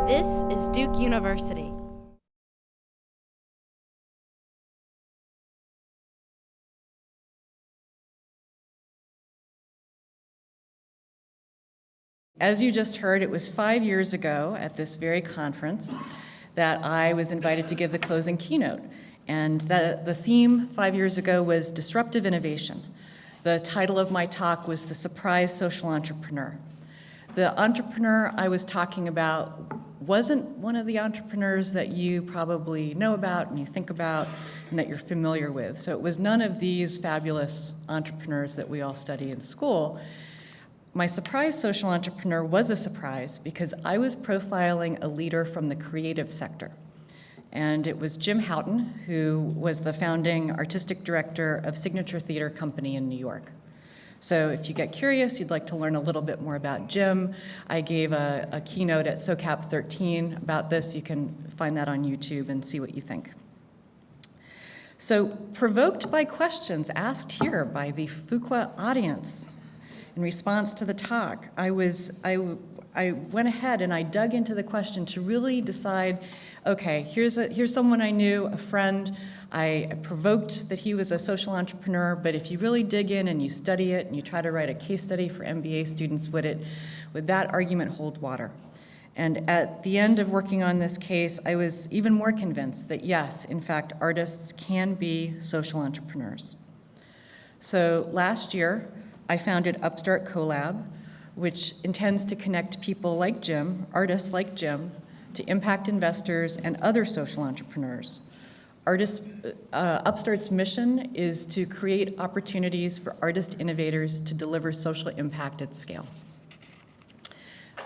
This is Duke University. As you just heard, it was 5 years ago at this very conference that I was invited to give the closing keynote. And the theme 5 years ago was disruptive innovation. The title of my talk was The Surprise Social Entrepreneur. The entrepreneur I was talking about wasn't one of the entrepreneurs that you probably know about and you think about and that you're familiar with. So it was none of these fabulous entrepreneurs that we all study in school. My surprise social entrepreneur was a surprise because I was profiling a leader from the creative sector. And it was Jim Houghton, who was the founding artistic director of Signature Theater Company in New York. So if you get curious, you'd like to learn a little bit more about Jim, I gave a keynote at SOCAP 13 about this. You can find that on YouTube and see what you think. So provoked by questions asked here by the Fuqua audience, in response to the talk, I went ahead and I dug into the question to really decide, okay, here's someone I knew, a friend. I provoked that he was a social entrepreneur, but if you really dig in and you study it and you try to write a case study for MBA students, would that argument hold water? And at the end of working on this case, I was even more convinced that yes, in fact, artists can be social entrepreneurs. So last year, I founded Upstart Co-Lab, which intends to connect people like Jim, artists like Jim, to impact investors and other social entrepreneurs. Upstart's mission is to create opportunities for artist innovators to deliver social impact at scale.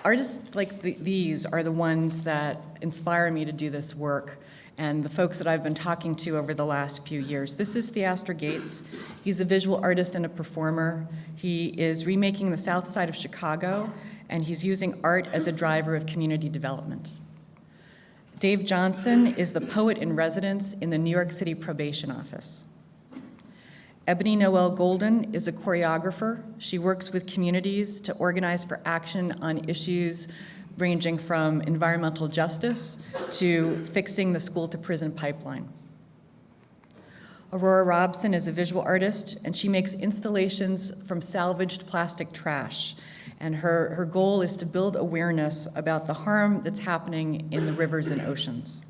Artists like these are the ones that inspire me to do this work, and the folks that I've been talking to over the last few years. This is Theaster Gates. He's a visual artist and a performer. He is remaking the South Side of Chicago, and he's using art as a driver of community development. Dave Johnson is the poet in residence in the New York City Probation Office. Ebony Noel Golden is a choreographer. She works with communities to organize for action on issues ranging from environmental justice to fixing the school-to-prison pipeline. Aurora Robson is a visual artist, and she makes installations from salvaged plastic trash. And her goal is to build awareness about the harm that's happening in the rivers and oceans.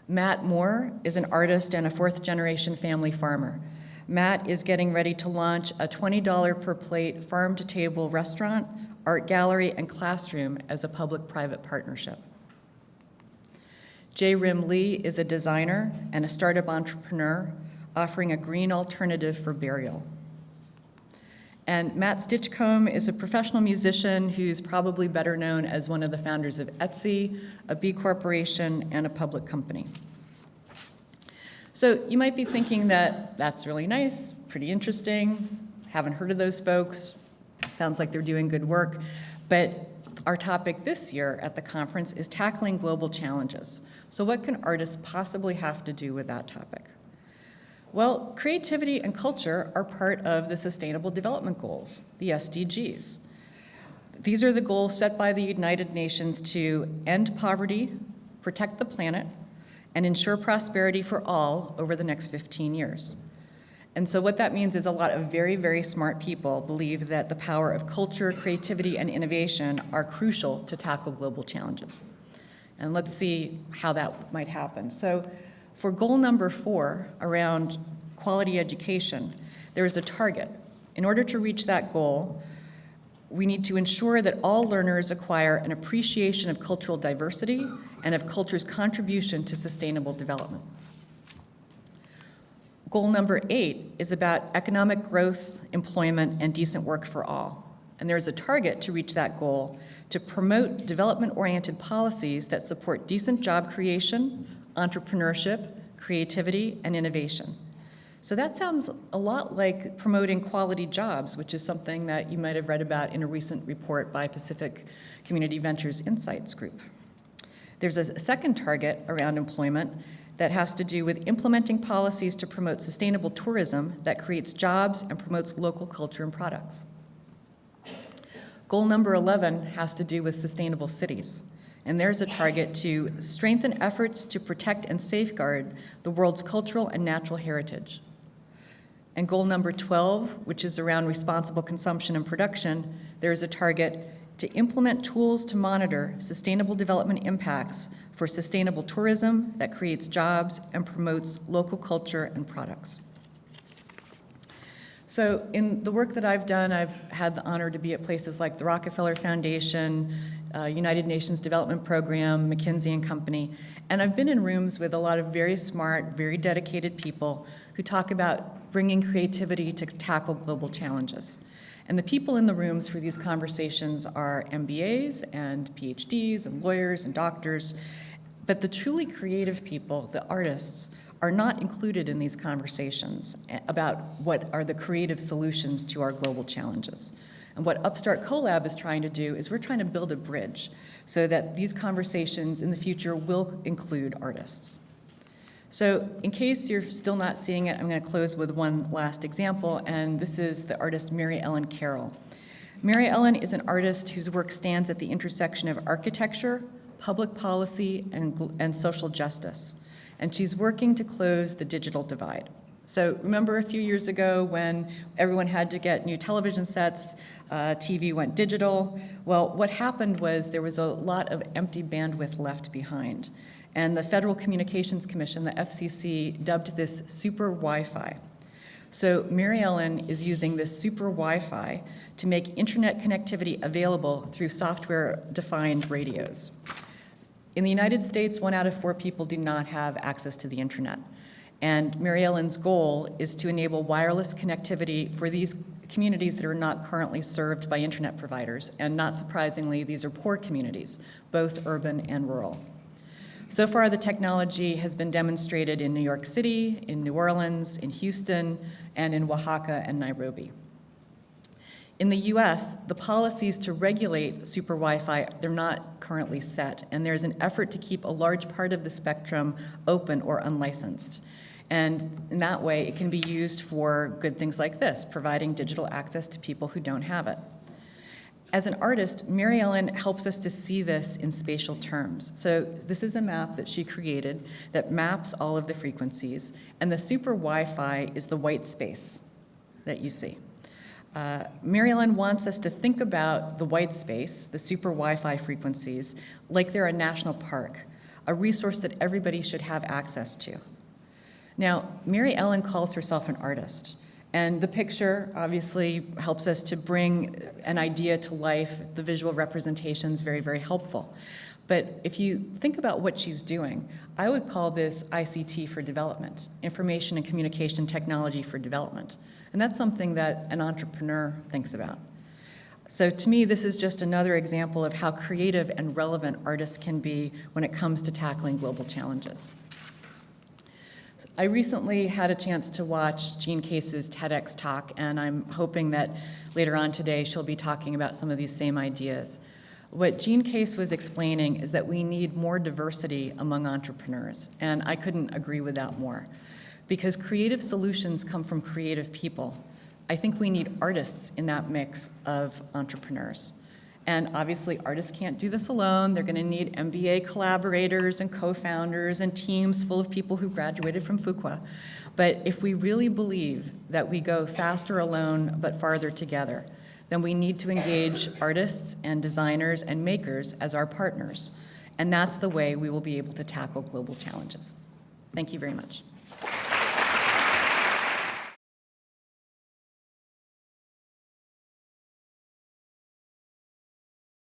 Matt Moore is an artist and a fourth-generation family farmer. Matt is getting ready to launch a $20 per plate farm-to-table restaurant, art gallery, and classroom as a public-private partnership. J. Rim Lee is a designer and a startup entrepreneur offering a green alternative for burial. And Matt Stitchcomb is a professional musician who's probably better known as one of the founders of Etsy, a B Corporation, and a public company. So you might be thinking that that's really nice, pretty interesting, haven't heard of those folks, sounds like they're doing good work, but our topic this year at the conference is tackling global challenges. So what can artists possibly have to do with that topic? Well, creativity and culture are part of the Sustainable Development Goals, the SDGs. These are the goals set by the United Nations to end poverty, protect the planet, and ensure prosperity for all over the next 15 years. And so what that means is a lot of very, very smart people believe that the power of culture, creativity, and innovation are crucial to tackle global challenges. And let's see how that might happen. So for goal number 4, around quality education, there is a target. In order to reach that goal, we need to ensure that all learners acquire an appreciation of cultural diversity and of culture's contribution to sustainable development. Goal number 8 is about economic growth, employment, and decent work for all. And there's a target to reach that goal to promote development-oriented policies that support decent job creation, entrepreneurship, creativity, and innovation. So that sounds a lot like promoting quality jobs, which is something that you might have read about in a recent report by Pacific Community Ventures Insights Group. There's a second target around employment that has to do with implementing policies to promote sustainable tourism that creates jobs and promotes local culture and products. Goal number 11 has to do with sustainable cities. And there's a target to strengthen efforts to protect and safeguard the world's cultural and natural heritage. And goal number 12, which is around responsible consumption and production, there is a target to implement tools to monitor sustainable development impacts for sustainable tourism that creates jobs and promotes local culture and products. So in the work that I've done, I've had the honor to be at places like the Rockefeller Foundation, United Nations Development Program, McKinsey and Company, and I've been in rooms with a lot of very smart, very dedicated people who talk about bringing creativity to tackle global challenges. And the people in the rooms for these conversations are MBAs and PhDs and lawyers and doctors, but the truly creative people, the artists, are not included in these conversations about what are the creative solutions to our global challenges. And what Upstart Co-Lab is trying to do is we're trying to build a bridge so that these conversations in the future will include artists. So in case you're still not seeing it, I'm going to close with one last example, and this is the artist Mary Ellen Carroll. Mary Ellen is an artist whose work stands at the intersection of architecture, public policy, and social justice. And she's working to close the digital divide. So remember a few years ago when everyone had to get new television sets, TV went digital? Well, what happened was there was a lot of empty bandwidth left behind. And the Federal Communications Commission, the FCC, dubbed this super Wi-Fi. So Mary Ellen is using this super Wi-Fi to make internet connectivity available through software-defined radios. In the United States, 1 out of 4 people do not have access to the internet. And Mary Ellen's goal is to enable wireless connectivity for these communities that are not currently served by internet providers. And not surprisingly, these are poor communities, both urban and rural. So far, the technology has been demonstrated in New York City, in New Orleans, in Houston, and in Oaxaca and Nairobi. In the US, the policies to regulate super Wi-Fi, they're not currently set, and there's an effort to keep a large part of the spectrum open or unlicensed. And in that way, it can be used for good things like this, providing digital access to people who don't have it. As an artist, Mary Ellen helps us to see this in spatial terms. So this is a map that she created that maps all of the frequencies, and the super Wi-Fi is the white space that you see. Mary Ellen wants us to think about the white space, the super Wi-Fi frequencies, like they're a national park, a resource that everybody should have access to. Now, Mary Ellen calls herself an artist, and the picture obviously helps us to bring an idea to life. The visual representation is very, very helpful. But if you think about what she's doing, I would call this ICT for development, information and communication technology for development. And that's something that an entrepreneur thinks about. So to me, this is just another example of how creative and relevant artists can be when it comes to tackling global challenges. I recently had a chance to watch Jean Case's TEDx talk, and I'm hoping that later on today she'll be talking about some of these same ideas. What Jean Case was explaining is that we need more diversity among entrepreneurs, and I couldn't agree with that more. Because creative solutions come from creative people. I think we need artists in that mix of entrepreneurs. And obviously, artists can't do this alone. They're going to need MBA collaborators and co-founders and teams full of people who graduated from Fuqua. But if we really believe that we go faster alone but farther together, then we need to engage artists and designers and makers as our partners. And that's the way we will be able to tackle global challenges. Thank you very much.